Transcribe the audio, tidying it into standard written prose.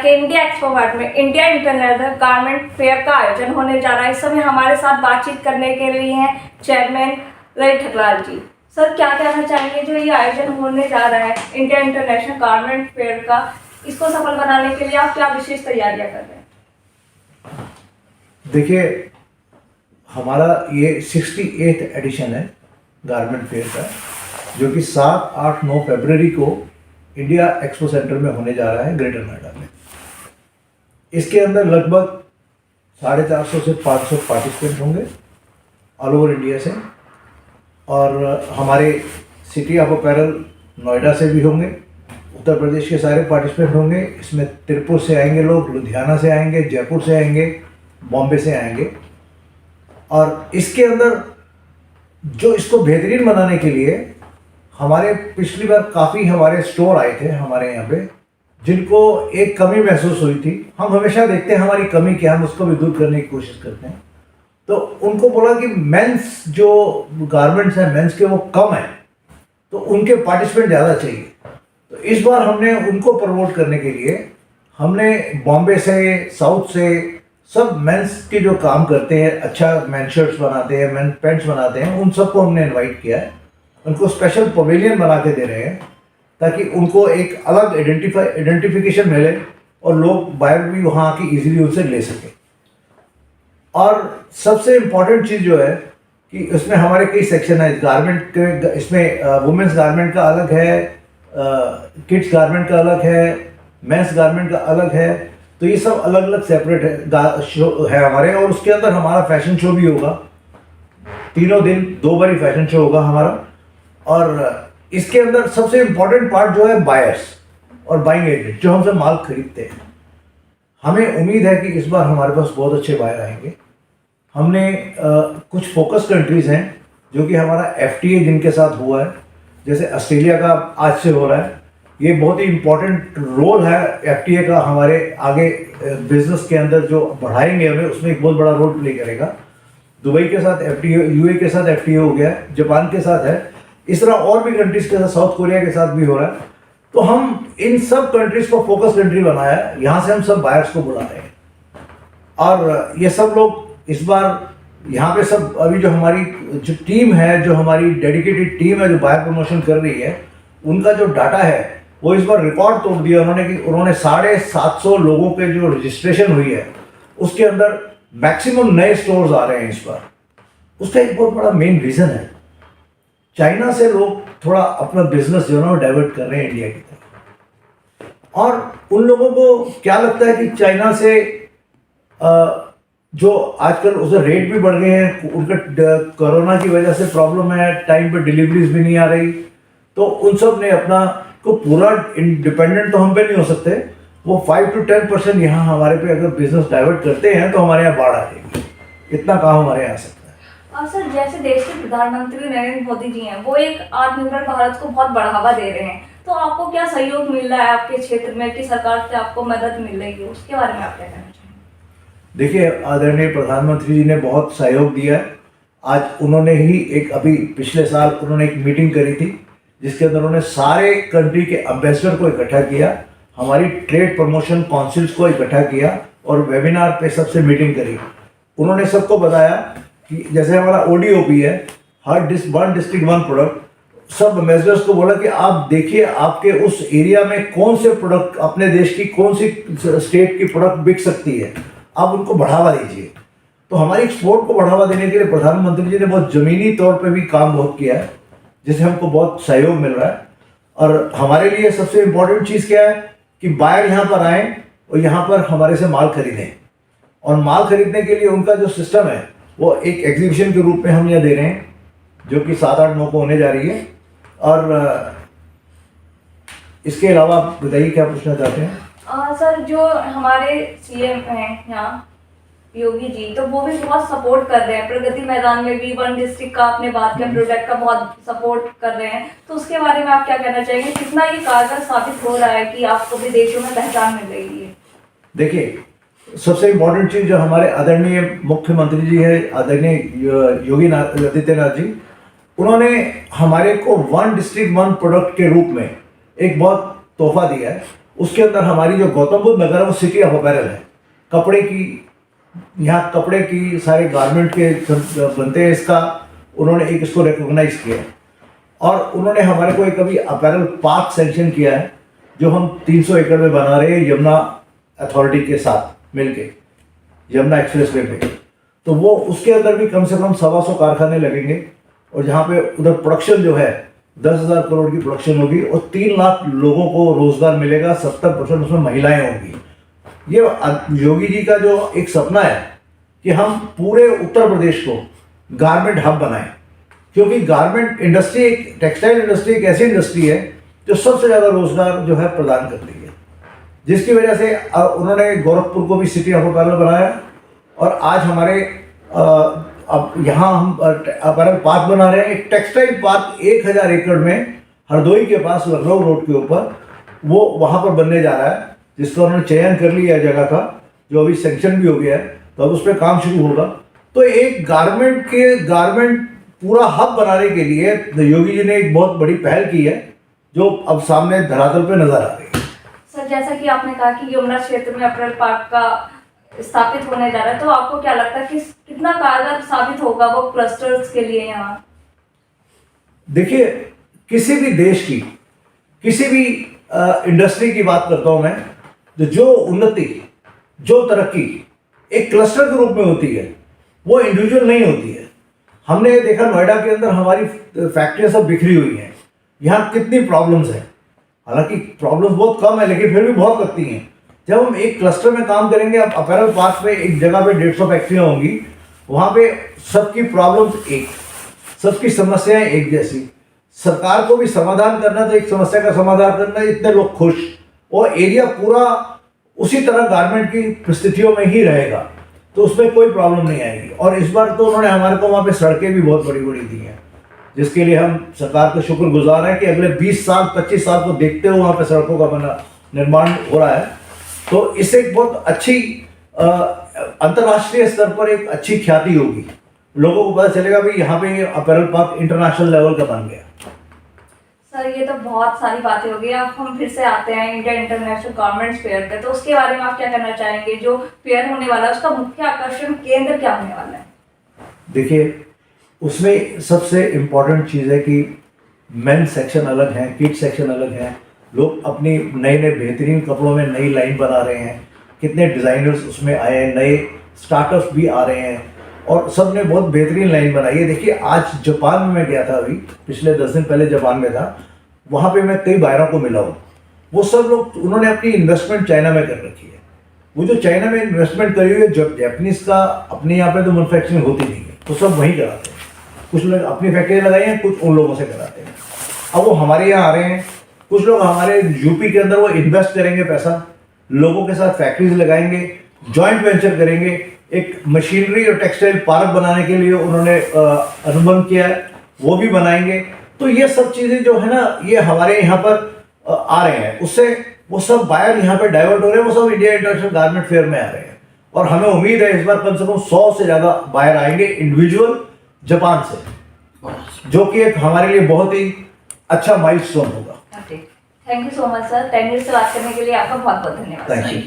के India expo mart में India international garment fair का आयोजन होने जा रहा है। इस समय हमारे साथ बातचीत करने के लिए हैं चेयरमैन रवि ठकराल जी। सर, क्या कहना चाहेंगे जो ये आयोजन होने जा रहा है इंडिया इंटरनेशनल गारमेंट फेयर का, इसको सफल बनाने के लिए आप क्या विशेष तैयारियां कर रहे हैं? देखिए, हमारा ये 68th एडिशन है गारमेंट फेयर का, जो कि 7, 8, 9 फरवरी को इंडिया एक्सपो सेंटर में होने जा रहा है ग्रेटर नोएडा में। इसके अंदर लगभग 450 से 500 पार्टिसिपेंट होंगे ऑल ओवर इंडिया से, और हमारे सिटी ऑफ अपैरल नोएडा से भी होंगे, उत्तर प्रदेश के सारे पार्टिसिपेंट होंगे। इसमें तिरुपुर से आएंगे लोग, लुधियाना से आएंगे, जयपुर से आएंगे, बॉम्बे से आएंगे। और इसके अंदर जो इसको बेहतरीन बनाने के लिए हमारे पिछली बार काफ़ी हमारे स्टोर आए थे हमारे यहाँ पे, जिनको एक कमी महसूस हुई थी। हम हमेशा देखते हैं हमारी कमी क्या है, हम उसको भी दूर करने की कोशिश करते हैं। तो उनको बोला कि मेंस जो गारमेंट्स हैं मेंस के वो कम हैं, तो उनके पार्टिसिपेंट ज़्यादा चाहिए। तो इस बार हमने उनको प्रमोट करने के लिए हमने बॉम्बे से, साउथ से सब मेंस के जो काम करते हैं, अच्छा मेन शर्ट्स बनाते हैं, मेन पैंट्स बनाते हैं, उन सबको हमने इनवाइट किया है। उनको स्पेशल पवेलियन बना के दे रहे हैं ताकि उनको एक अलग आइडेंटिफिकेशन मिले और लोग बाहर भी वहाँ आके इजीली उनसे ले सकें। और सबसे इम्पॉर्टेंट चीज़ जो है कि इसमें हमारे कई सेक्शन है गारमेंट के। इसमें वुमेंस गारमेंट का अलग है, किड्स गारमेंट का अलग है, मेंस गारमेंट का अलग है। तो ये सब अलग अलग सेपरेट शो है हमारे। और उसके अंदर हमारा फैशन शो भी होगा, तीनों दिन 2 बार ही फैशन शो होगा हमारा। और इसके अंदर सबसे इम्पोर्टेंट पार्ट जो है बायर्स और बाइंग एजेंट, जो हमसे माल खरीदते हैं। हमें उम्मीद है कि इस बार हमारे पास बहुत अच्छे बायर आएंगे। हमने कुछ फोकस कंट्रीज़ हैं जो कि हमारा FTA जिनके साथ हुआ है, जैसे ऑस्ट्रेलिया का आज से हो रहा है। ये बहुत ही इम्पोर्टेंट रोल है FTA का हमारे आगे बिजनेस के अंदर, जो बढ़ाएंगे हमें, उसमें एक बहुत बड़ा रोल प्ले करेगा। दुबई के साथ FTA, UAE के साथ FTA हो गया है, जापान के साथ है, इस तरह और भी कंट्रीज के साथ, साउथ कोरिया के साथ भी हो रहा है। तो हम इन सब कंट्रीज को फोकस कंट्री बनाया है, यहाँ से हम सब बायर्स को बुला रहे हैं। और ये सब लोग इस बार यहाँ पे सब, अभी जो हमारी जो टीम है, जो हमारी डेडिकेटेड टीम है जो बायर प्रमोशन कर रही है, उनका जो डाटा है वो इस बार रिकॉर्ड तोड़ दिया उन्होंने कि उन्होंने 750 लोगों के जो रजिस्ट्रेशन हुई है उसके अंदर मैक्सिमम नए स्टोर्स आ रहे हैं इस बार। उसका एक बहुत बड़ा मेन रीज़न है, चाइना से लोग थोड़ा अपना बिजनेस जो है ना डाइवर्ट कर रहे हैं इंडिया की तरफ। और उन लोगों को क्या लगता है कि चाइना से जो आजकल उसके रेट भी बढ़ गए हैं, उनका कोरोना की वजह से प्रॉब्लम है, टाइम पे डिलीवरीज भी नहीं आ रही। तो उन सब ने अपना को पूरा इंडिपेंडेंट तो हम पे नहीं हो सकते, वो 5 to 10% यहाँ हमारे पे अगर बिजनेस डाइवर्ट करते हैं तो हमारे यहाँ बाढ़ आ जाएगी। इतना काम हमारे यहाँ सकता है। और सर, जैसे देश के प्रधानमंत्री नरेंद्र मोदी जी हैं, वो एक आत्मनिर्भर भारत को बहुत बढ़ावा दे रहे हैं, तो आपको क्या सहयोग मिल रहा है आपके क्षेत्र में कि सरकार से आपको मदद मिल रही है, उसके बारे में आप क्या कहना चाहेंगे? देखिए, आदरणीय प्रधानमंत्री जी ने बहुत सहयोग दिया है। आज उन्होंने ही एक, अभी पिछले साल उन्होंने एक मीटिंग करी थी जिसके अंदर उन्होंने सारे कंट्री के एम्बेसडर को इकट्ठा किया, हमारी ट्रेड प्रमोशन काउंसिल्स को इकट्ठा किया और वेबिनार पे सबसे मीटिंग करी। उन्होंने सबको बताया कि जैसे हमारा ODOP है, हर वन डिस्ट्रिक्ट वन प्रोडक्ट, सब एम्बेसडर्स को बोला कि आप देखिए आपके उस एरिया में कौन से प्रोडक्ट, अपने देश की कौन सी स्टेट की प्रोडक्ट बिक सकती है, आप उनको बढ़ावा दीजिए। तो हमारी एक्सपोर्ट को बढ़ावा देने के लिए प्रधानमंत्री जी ने बहुत ज़मीनी तौर पे भी काम बहुत किया है, जिससे हमको बहुत सहयोग मिल रहा है। और हमारे लिए सबसे इम्पोर्टेंट चीज़ क्या है कि बायर यहाँ पर आएँ और यहाँ पर हमारे से माल खरीदें। और माल खरीदने के लिए उनका जो सिस्टम है वो एक एग्जीबिशन के रूप में हम यहाँ दे रहे हैं, जो कि 7, 8, 9 को होने जा रही है। और इसके अलावा आप बताइए क्या पूछना चाहते हैं? सर, जो हमारे CM हैं यहाँ योगी जी, तो वो भी बहुत सपोर्ट कर रहे हैं। प्रगति मैदान में भी वन डिस्ट्रिक्ट का आपने बात किया, प्रोडक्ट का बहुत सपोर्ट कर रहे हैं, तो उसके बारे में आप क्या कहना चाहेंगे? कितना ये कारगर साबित हो रहा है कि आपको विदेशों में पहचान मिल रही है? देखिए, सबसे इम्पोर्टेंट चीज़ जो हमारे आदरणीय मुख्यमंत्री जी है, आदरणीय योगी आदित्यनाथ जी, उन्होंने हमारे को वन डिस्ट्रिक्ट वन प्रोडक्ट के रूप में एक बहुत तोहफा दिया है। उसके अंदर हमारी जो गौतम बुद्ध नगर है वो सिटी ऑफ अपैरल है। कपड़े की, यहाँ कपड़े की सारे गारमेंट के बनते हैं, इसका उन्होंने एक इसको रिकॉग्नाइज किया है। और उन्होंने हमारे को एक अभी अपैरल पार्क सैंक्शन किया है जो हम 300 एकड़ में बना रहे हैं यमुना अथॉरिटी के साथ मिलके, यमुना एक्सप्रेस वे पे। तो वो उसके अंदर भी कम से कम 125 कारखाने लगेंगे और जहाँ पे उधर प्रोडक्शन जो है 10,000 करोड़ की प्रोडक्शन होगी और 3 लाख लोगों को रोजगार मिलेगा, 70% उसमें महिलाएं होंगी। ये योगी जी का जो एक सपना है कि हम पूरे उत्तर प्रदेश को गारमेंट हब बनाएं, क्योंकि गारमेंट इंडस्ट्री, एक टेक्सटाइल इंडस्ट्री एक ऐसी इंडस्ट्री है जो सबसे ज़्यादा रोजगार जो है प्रदान करती है, जिसकी वजह से उन्होंने गोरखपुर को भी सिटी ऑफ अपैरल बनाया। और आज हमारे अब यहाँ हम अपैरल पार्क बना रहे हैं, एक टेक्सटाइल पार्क 1000 एकड़ में हरदोई के पास लखनऊ रोड के ऊपर, वो वहाँ पर बनने जा रहा है, जिसका उन्होंने चयन कर लिया है जगह का, जो अभी सेंक्शन भी हो गया है, तो अब उस पर काम शुरू होगा। तो एक गारमेंट पूरा हब बनाने के लिए योगी जी ने एक बहुत बड़ी पहल की है जो अब सामने धरातल पे नजर आ रही है। सर, जैसा कि आपने कहा कि यमुना क्षेत्र में अपैरल पार्क का स्थापित होने जा रहा है, तो आपको क्या लगता है कि कितना कारगर साबित होगा वो क्लस्टर्स के लिए यहाँ? देखिए, किसी भी देश की, किसी भी इंडस्ट्री की बात करता हूं मैं, जो उन्नति, जो तरक्की एक क्लस्टर के रूप में होती है, वो इंडिविजुअल नहीं होती है। हमने देखा नोएडा के अंदर हमारी फैक्ट्रियां सब बिखरी हुई हैं, यहाँ कितनी प्रॉब्लम्स हैं। हालांकि प्रॉब्लम्स बहुत कम है लेकिन फिर भी बहुत लगती हैं। जब हम एक क्लस्टर में काम करेंगे, अब अपैरल पार्क में एक जगह पे 150 फैक्ट्रियाँ होंगी, वहाँ पे सबकी प्रॉब्लम्स एक, सबकी समस्याएं एक जैसी। सरकार को भी समाधान करना, तो एक समस्या का समाधान करना, इतने लोग खुश, और एरिया पूरा उसी तरह गारमेंट की परिस्थितियों में ही रहेगा, तो उसमें कोई प्रॉब्लम नहीं आएगी। और इस बार तो उन्होंने हमारे को वहाँ पे सड़कें भी बहुत बड़ी बड़ी दी हैं, जिसके लिए हम सरकार का शुक्रगुजार हैं कि अगले 20 साल 25 साल को देखते हुए वहाँ पे सड़कों का बना निर्माण हो रहा है। तो इससे एक बहुत अच्छी अंतर्राष्ट्रीय स्तर पर एक अच्छी ख्याति होगी, लोगों को पता चलेगा भी यहाँ पे अपैरल पार्क इंटरनेशनल लेवल का बन गया। सर, ये तो बहुत सारी बातें हो गई। अब हम फिर से आते हैं इंडिया इंटरनेशनल गारमेंट्स फेयर पे, तो उसके बारे में आप क्या कहना चाहेंगे? जो फेयर होने वाला है उसका मुख्य आकर्षण केंद्र क्या होने वाला है? देखिए, उसमें सबसे इम्पोर्टेंट चीज़ है कि मेन सेक्शन अलग है, किड सेक्शन अलग है। लोग अपनी नए नए बेहतरीन कपड़ों में नई लाइन बना रहे हैं, कितने डिज़ाइनर्स उसमें आए हैं, नए स्टार्टअप्स भी आ रहे हैं और सब ने बहुत बेहतरीन लाइन बनाई है। देखिए, आज जापान में मैं गया था, अभी पिछले 10 दिन पहले जापान में था, वहाँ पे मैं कई बायरों को मिला हूँ। वो सब लोग, उन्होंने अपनी इन्वेस्टमेंट चाइना में कर रखी है। वो जो चाइना में इन्वेस्टमेंट करी हुई है, जब जापानीज़ का अपने यहाँ पे तो मैन्युफैक्चरिंग होती नहीं है, तो सब वहीं कराते हैं। कुछ लोग अपनी फैक्ट्री लगाई हैं, कुछ उन लोगों से कराते हैं। अब वो हमारे यहाँ आ रहे हैं, कुछ लोग हमारे यूपी के अंदर वो इन्वेस्ट करेंगे पैसा, लोगों के साथ फैक्ट्रीज लगाएंगे, जॉइंट वेंचर करेंगे, एक मशीनरी और टेक्सटाइल पार्क बनाने के लिए उन्होंने अनुबंध किया है, वो भी बनाएंगे। तो ये सब चीज़ें जो है ना, ये हमारे यहाँ पर आ रहे हैं, उससे वो सब बायर यहाँ पे डाइवर्ट हो रहे हैं, वो सब इंडिया इंटरनेशनल गारमेंट फेयर में आ रहे हैं। और हमें उम्मीद है इस बार कम से कम 100 से ज़्यादा बायर आएंगे इंडिविजुअल जापान से, जो कि एक हमारे लिए बहुत ही अच्छा माइलस्टोन होगा। Thank you so much sir, 10 minute से बात करने के लिए आपका बहुत बहुत धन्यवाद। Thank you.